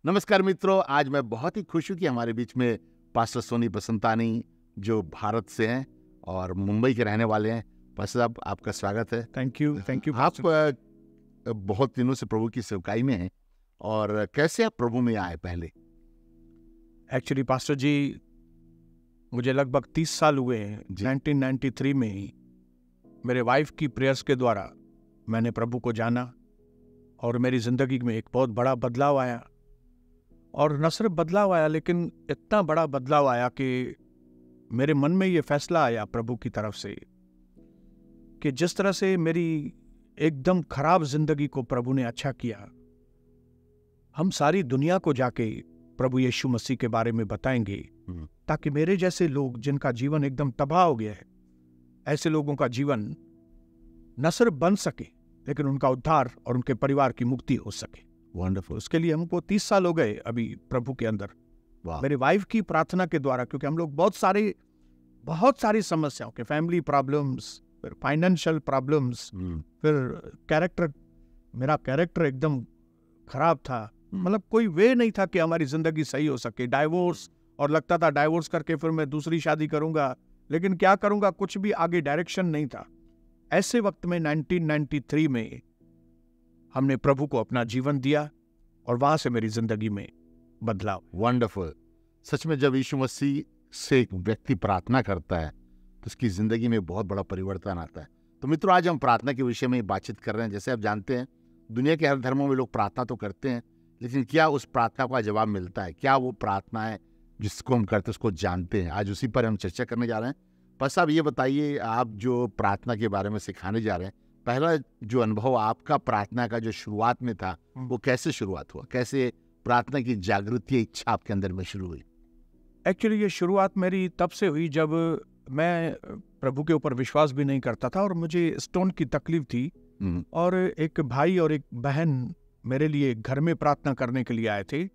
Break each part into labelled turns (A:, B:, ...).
A: नमस्कार मित्रों, आज मैं बहुत ही खुश हूँ कि हमारे बीच में पास्टर सोनी बसंतानी जो भारत से हैं और मुंबई के रहने वाले हैं। पास्टर साहब, आपका स्वागत है।
B: थैंक यू
A: आप बहुत दिनों से प्रभु की सेवकाई में हैं और कैसे आप प्रभु में आए पहले?
B: एक्चुअली पास्टर जी, मुझे लगभग 30 साल हुए हैं। 1993 में ही मेरे वाइफ की प्रेयर्स के द्वारा मैंने प्रभु को जाना और मेरी जिंदगी में एक बहुत बड़ा बदलाव आया। और न सिर्फ बदलाव आया, लेकिन इतना बड़ा बदलाव आया कि मेरे मन में ये फैसला आया प्रभु की तरफ से कि जिस तरह से मेरी एकदम खराब जिंदगी को प्रभु ने अच्छा किया, हम सारी दुनिया को जाके प्रभु यीशु मसीह के बारे में बताएंगे, ताकि मेरे जैसे लोग जिनका जीवन एकदम तबाह हो गया है, ऐसे लोगों का जीवन न सिर्फ बन सके, लेकिन उनका उद्धार और उनके परिवार की मुक्ति हो सके।
A: वंडरफुल।
B: उसके लिए हमको 30 साल हो गए अभी प्रभु के अंदर। मेरे वाइफ की प्रार्थना के द्वारा, क्योंकि हम लोग बहुत सारी समस्याओं के, फैमिली प्रॉब्लम्स, फिर फाइनेंशियल प्रॉब्लम्स, फिर मेरा कैरेक्टर एकदम खराब था। मतलब कोई वे नहीं था कि हमारी जिंदगी सही हो सके। डाइवोर्स, और लगता था डाइवोर्स करके फिर मैं दूसरी शादी करूंगा, लेकिन क्या करूंगा, कुछ भी आगे डायरेक्शन नहीं था। ऐसे वक्त में 1993 में हमने प्रभु को अपना जीवन दिया और वहां से मेरी जिंदगी में बदलाव।
A: वंडरफुल। सच में जब यीशु मसीह से एक व्यक्ति प्रार्थना करता है तो उसकी जिंदगी में बहुत बड़ा परिवर्तन आता है। तो मित्रों, आज हम प्रार्थना के विषय में बातचीत कर रहे हैं। जैसे आप जानते हैं, दुनिया के हर धर्मों में लोग प्रार्थना तो करते हैं, लेकिन क्या उस प्रार्थना का जवाब मिलता है? क्या वो प्रार्थना है जिसको हम करते हैं उसको जानते हैं? आज उसी पर हम चर्चा करने जा रहे हैं। बस आप ये बताइए, आप जो प्रार्थना के बारे में सिखाने जा रहे हैं, पहला जो अनुभव आपका प्रार्थना का जो शुरुआत में था, वो कैसे शुरुआत हुआ? कैसे प्रार्थना की जागृति इच्छा आपके अंदर में शुरू हुई?
B: एक्चुअली ये शुरुआत मेरी तब से हुई जब मैं प्रभु के ऊपर विश्वास भी नहीं करता था और मुझे स्टोन की तकलीफ थी। और एक भाई और एक बहन मेरे लिए घर में प्रार्थना करने के लिए आए थे,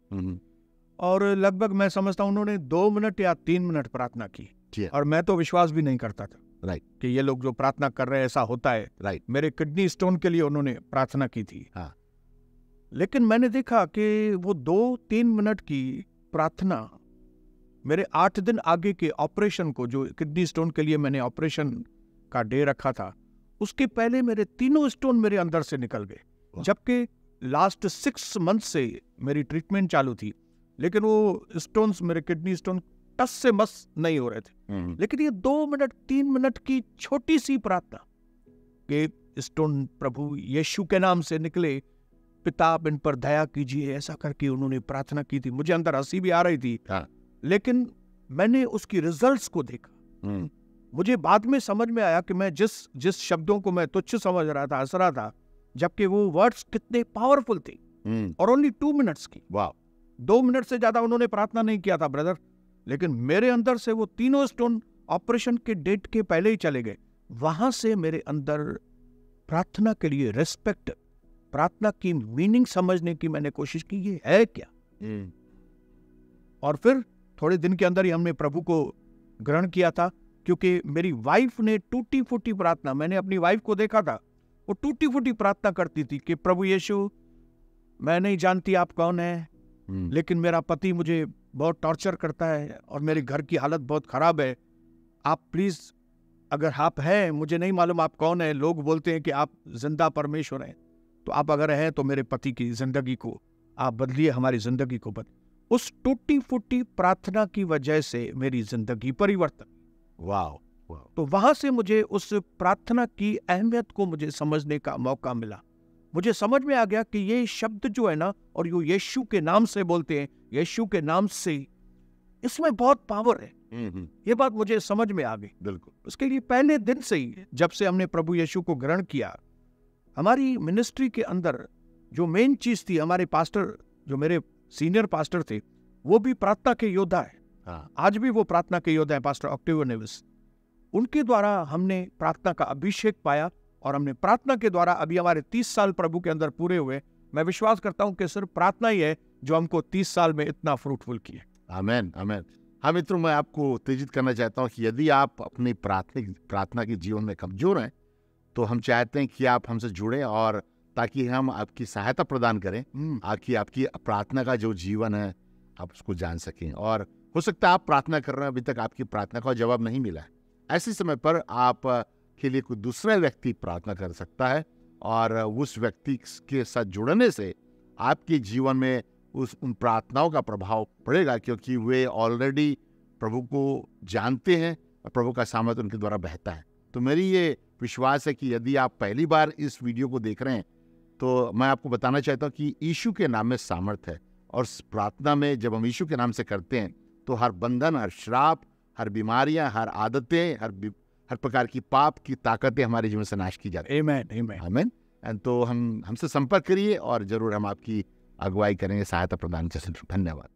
B: और लगभग मैं समझता हूँ उन्होंने 2 मिनट या 3 मिनट प्रार्थना की, और मैं तो विश्वास भी नहीं करता था कि ये लोग जो प्रार्थना कर रहे हैं ऐसा होता है। मेरे किडनी स्टोन के लिए उन्होंने प्रार्थना की थी। लेकिन मैंने देखा कि वो 2-3 मिनट की प्रार्थना मेरे 8 दिन आगे के ऑपरेशन को, जो किडनी स्टोन के लिए मैंने ऑपरेशन का डे रखा था, उसके पहले मेरे 3 स्टोन मेरे अंदर से निकल गए। जबकि लास्ट 6 मंथ से मेरी ट्रीटमेंट चालू थी, लेकिन वो स्टोन्स, मेरे किडनी स्टोन टस से मस नहीं हो रहे थे। लेकिन ये 2 मिनट 3 मिनट की छोटी सी प्रार्थना कि स्टोन प्रभु यीशु के नाम से निकले, पिता आप इन पर दया कीजिए, ऐसा करके उन्होंने प्रार्थना की थी। मुझे अंदर हंसी भी आ रही थी, लेकिन मैंने उसकी रिजल्ट्स को देखा। मुझे बाद में समझ में आया कि मैं जिस शब्दों को मैं तुच्छ समझ रहा था, हंस रहा था, जबकि वो वर्ड्स कितने पावरफुल थे। और ओनली 2 मिनट्स की। 2 मिनट से ज्यादा उन्होंने प्रार्थना नहीं किया था ब्रदर, लेकिन मेरे अंदर से वो 3 स्टोन ऑपरेशन के डेट के पहले ही चले गए। वहां से मेरे अंदर प्रार्थना के लिए रेस्पेक्ट, प्रार्थना की मीनिंग समझने की मैंने कोशिश की, ये है क्या। और फिर थोड़े दिन के अंदर ही हमने प्रभु को ग्रहण किया था, क्योंकि मेरी वाइफ ने टूटी फूटी प्रार्थना, मैंने अपनी वाइफ को देखा था, वो टूटी फूटी प्रार्थना करती थी कि प्रभु यीशु, मैं नहीं जानती आप कौन है, लेकिन मेरा पति मुझे बहुत टॉर्चर करता है और मेरे घर की हालत बहुत खराब है। आप प्लीज, अगर आप हैं, मुझे नहीं मालूम आप कौन है, लोग बोलते हैं कि आप जिंदा परमेश्वर हैं, तो आप अगर हैं तो मेरे पति की जिंदगी को आप बदलिए, हमारी जिंदगी को बदलिए। उस टूटी फूटी प्रार्थना की वजह से मेरी जिंदगी परिवर्तन। तो वहां से मुझे उस प्रार्थना की अहमियत को मुझे समझने का मौका मिला। मुझे समझ में आ गया कि ये शब्द जो है ना, और यो यीशु के नाम से बोलते हैं, यीशु के नाम से, इसमें बहुत पावर है। ये बात मुझे समझ में आ गई।
A: बिल्कुल।
B: उसके लिए पहले दिन से ही, जब से हमने प्रभु यीशु को ग्रहण किया, हमारी मिनिस्ट्री के अंदर जो मेन चीज थी, हमारे पास्टर, जो मेरे सीनियर पास्टर थे, वो भी प्रार्थना के योद्धा है। आज भी वो प्रार्थना के योद्धा है, पास्टर ऑक्टेवियो नेविस। उनके द्वारा हमने प्रार्थना का अभिषेक पाया, और हमने प्रार्थना के द्वारा अभी हमारे 30 साल प्रभु के अंदर पूरे हुए। मैं विश्वास करता हूं कि सिर्फ प्रार्थना ही है जो हमको 30 साल में इतना फ्रूटफुल किया।
A: आमीन, आमीन। हाँ मित्रों, मैं आपको उत्तेजित करना चाहता हूं कि यदि आप अपनी प्रार्थना के जीवन में कमजोर हैं, तो हम चाहते हैं कि आप हमसे जुड़ें और ताकि हम आपकी सहायता प्रदान करें, आपकी प्रार्थना का जो जीवन है आप उसको जान सकें। और हो सकता है आप प्रार्थना कर रहे हैं, अभी तक आपकी प्रार्थना का जवाब नहीं मिला है। ऐसे समय पर आप के लिए कोई दूसरा व्यक्ति प्रार्थना कर सकता है, और उस व्यक्ति के साथ जुड़ने से आपके जीवन में उन प्रार्थनाओं का प्रभाव पड़ेगा, क्योंकि वे ऑलरेडी प्रभु को जानते हैं और प्रभु का सामर्थ्य उनके द्वारा बहता है। तो मेरी ये विश्वास है कि यदि आप पहली बार इस वीडियो को देख रहे हैं तो मैं आपको बताना चाहता हूँ कि यीशु के नाम में सामर्थ्य है, और प्रार्थना में जब हम यीशु के नाम से करते हैं तो हर बंधन, हर श्राप, हर बीमारियां, हर आदतें, हर प्रकार की पाप की ताकतें हमारे जीवन से नाश की जाती हैं।
B: आमीन,
A: आमीन। एंड तो हमसे संपर्क करिए और जरूर हम आपकी अगुवाई करेंगे, सहायता प्रदान करेंगे। धन्यवाद।